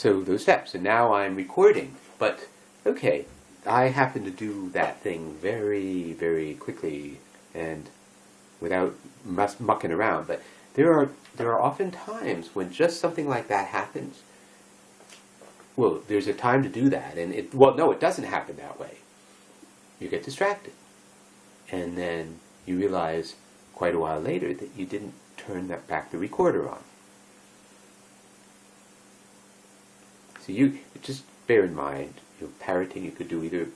So those steps, and now I'm recording. But, okay, I happen to do that thing very, very quickly and without mucking around. But there are often times when just something like that happens. Well, there's a time to do that, and it doesn't happen that way. You get distracted. And then you realize quite a while later that you didn't turn back the recorder on. So you just bear in mind, parroting you could do either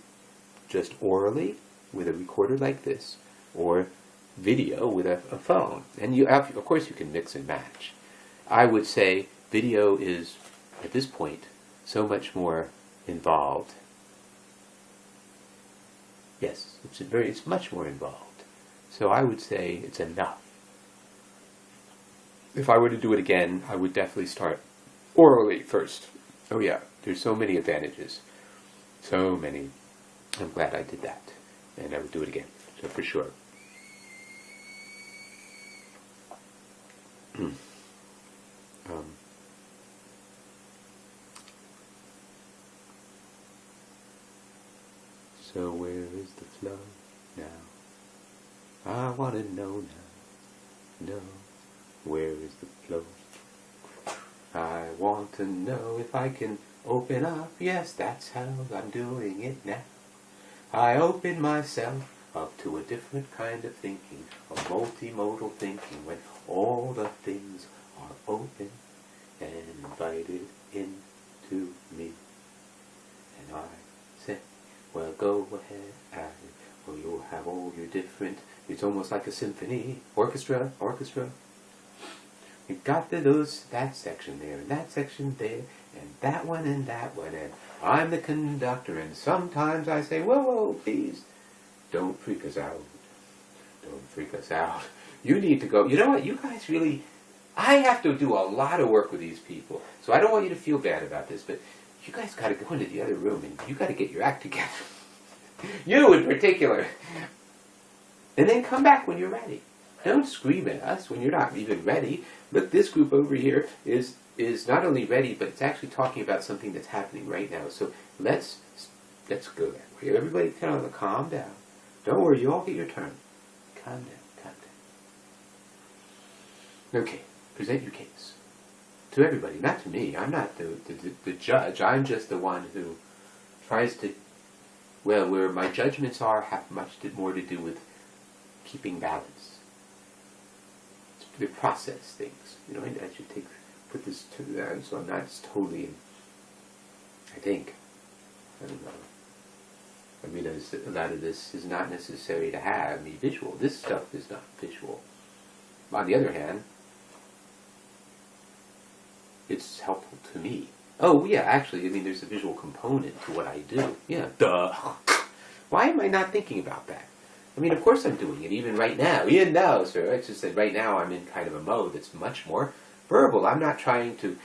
just orally with a recorder like this, or video with a phone. And of course you can mix and match. I would say video is, at this point, so much more involved. Yes, it's much more involved. So I would say it's enough. If I were to do it again, I would definitely start orally first. Oh yeah, there's so many advantages. So many. I'm glad I did that. And I would do it again, so for sure. So where is the flow now? I want to know now. No, where is the flow? I want to know if I can open up. Yes, that's how I'm doing it now. I open myself up to a different kind of thinking, a multimodal thinking, when all the things are open and invited into me. And I say, well, go ahead, well, you'll have all your different, it's almost like a symphony, orchestra. You've got that section there, and that section there, and that one, and I'm the conductor, and sometimes I say, whoa, please, don't freak us out. Don't freak us out. You need to go, you know what, you guys really, I have to do a lot of work with these people, so I don't want you to feel bad about this, but you guys got to go into the other room, and you got to get your act together. You in particular. And then come back when you're ready. Don't scream at us when you're not even ready. Look, this group over here is not only ready, but it's actually talking about something that's happening right now. So let's go that way. Everybody kind of calm down. Don't worry, you all get your turn. Calm down. Okay, present your case. To everybody, not to me. I'm not the judge. I'm just the one who tries to, well, where my judgments have much more to do with keeping balance. The process things. I should put this to that, so I'm not totally, I don't know. I realize that a lot of this is not necessary to have me visual. This stuff is not visual. On the other hand, it's helpful to me. Oh, yeah, actually, there's a visual component to what I do. Yeah, duh. Why am I not thinking about that? Of course I'm doing it, even right now. Even now, sir. It's just that right now I'm in kind of a mode that's much more verbal. I'm not trying to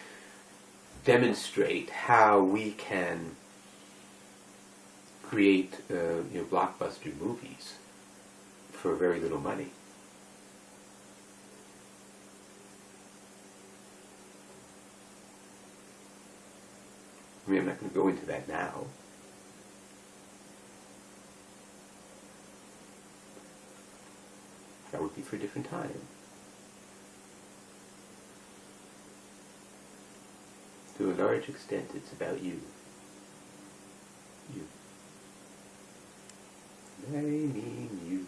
demonstrate how we can create blockbuster movies for very little money. I'm not going to go into that now. That would be for a different time. To a large extent, it's about you. You. I mean you.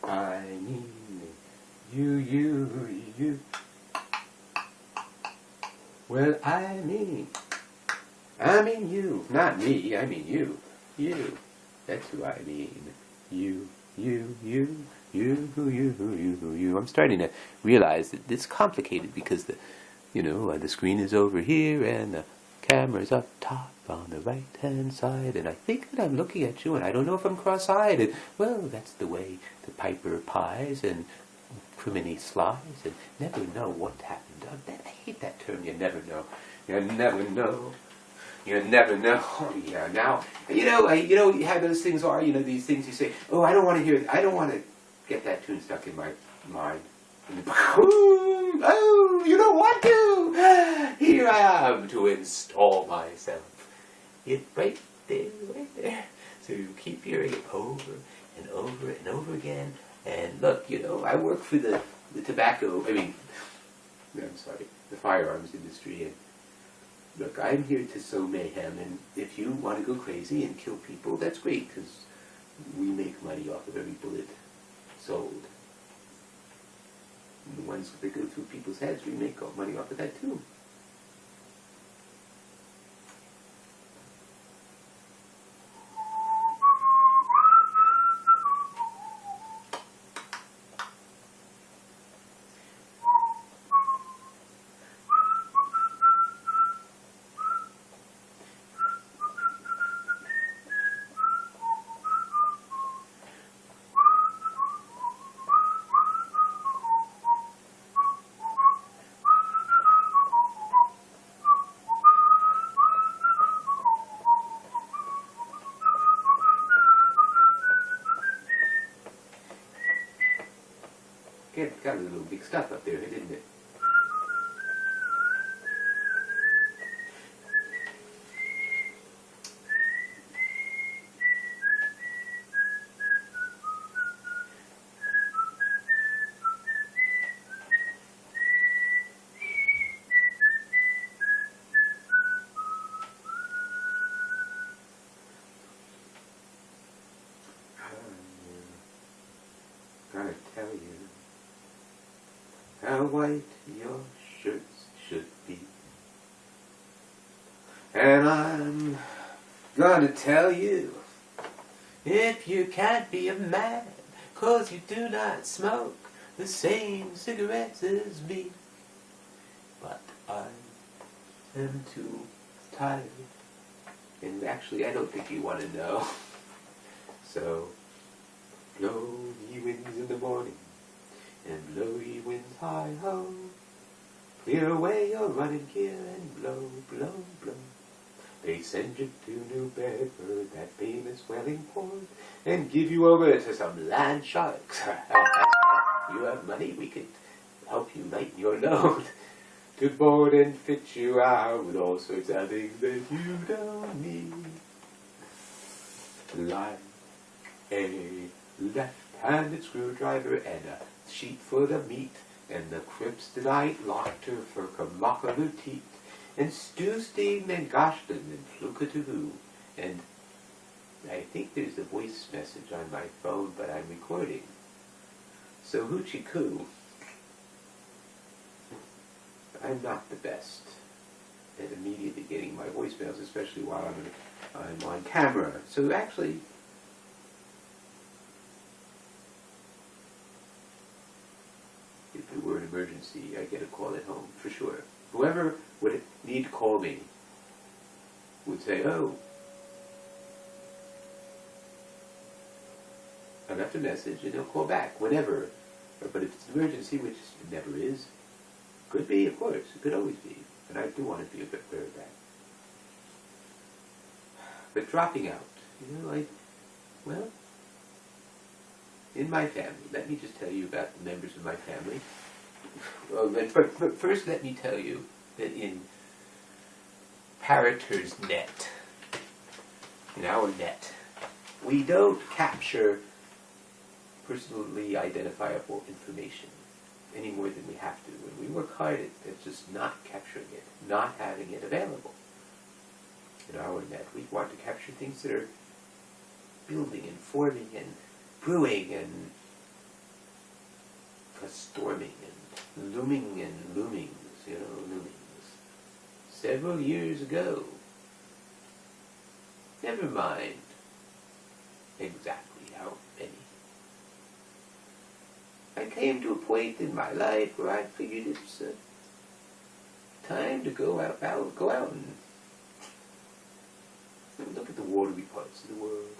I mean you. Well, I mean you, not me, I mean you. You. That's who I mean. You. I'm starting to realize that it's complicated because the screen is over here and the camera's up top on the right hand side, and I think that I'm looking at you and I don't know if I'm cross-eyed, and well, that's the way the piper pies and criminy slides, and never know what happened. I hate that term, you never know. You never know. You never know. Yeah, now, how those things are, these things you say, oh, I don't want to get that tune stuck in my mine. And boom! Oh, you don't want to! Here I am to install myself. It's right there, right there. So you keep hearing it over and over and over again. And look, you know, I work for the the firearms industry. And look, I'm here to sow mayhem. And if you want to go crazy and kill people, that's great, because we make money off of every bullet sold. And the ones that go through people's heads, we make money off of that too. It got a little big stuff up there, didn't it? Gotta tell you how white your shirts should be. And I'm gonna tell you, if you can't be a man, 'cause you do not smoke the same cigarettes as me. But I am too tired. And actually, I don't think you want to know. So, blow ye winds in the morning, and blow ye winds high-ho. Clear away your running gear, and blow, blow, blow. They send you to New Bedford, that famous whaling port, and give you over to some land sharks. You have money, we could help you lighten your load, to board and fit you out with all sorts of things that you don't need. Like a left-handed screwdriver and a sheet full of meat, and the kryptonite locker for Kamakalu teeth, and Stewstein and Goshton and Flukatulu, and I think there's a voice message on my phone, but I'm recording. So hoochie coo. I'm not the best at immediately getting my voicemails, especially while I'm on camera. So actually, if it were an emergency, I get a call at home, for sure. Whoever would need to call me would say, oh, I left a message, and they'll call back, whenever. But if it's an emergency, which it never is, could be, of course, it could always be. And I do want to be a bit clear of that. But dropping out, well, in my family, let me just tell you about the members of my family. But first let me tell you that in Parroter's net, in our net, we don't capture personally identifiable information any more than we have to. When we work hard at just not capturing it, not having it available. In our net, we want to capture things that are building and forming and brewing and storming and looming and loomings, loomings. Several years ago, never mind exactly how many, I came to a point in my life where I figured it's time to go out and look at the watery parts of the world.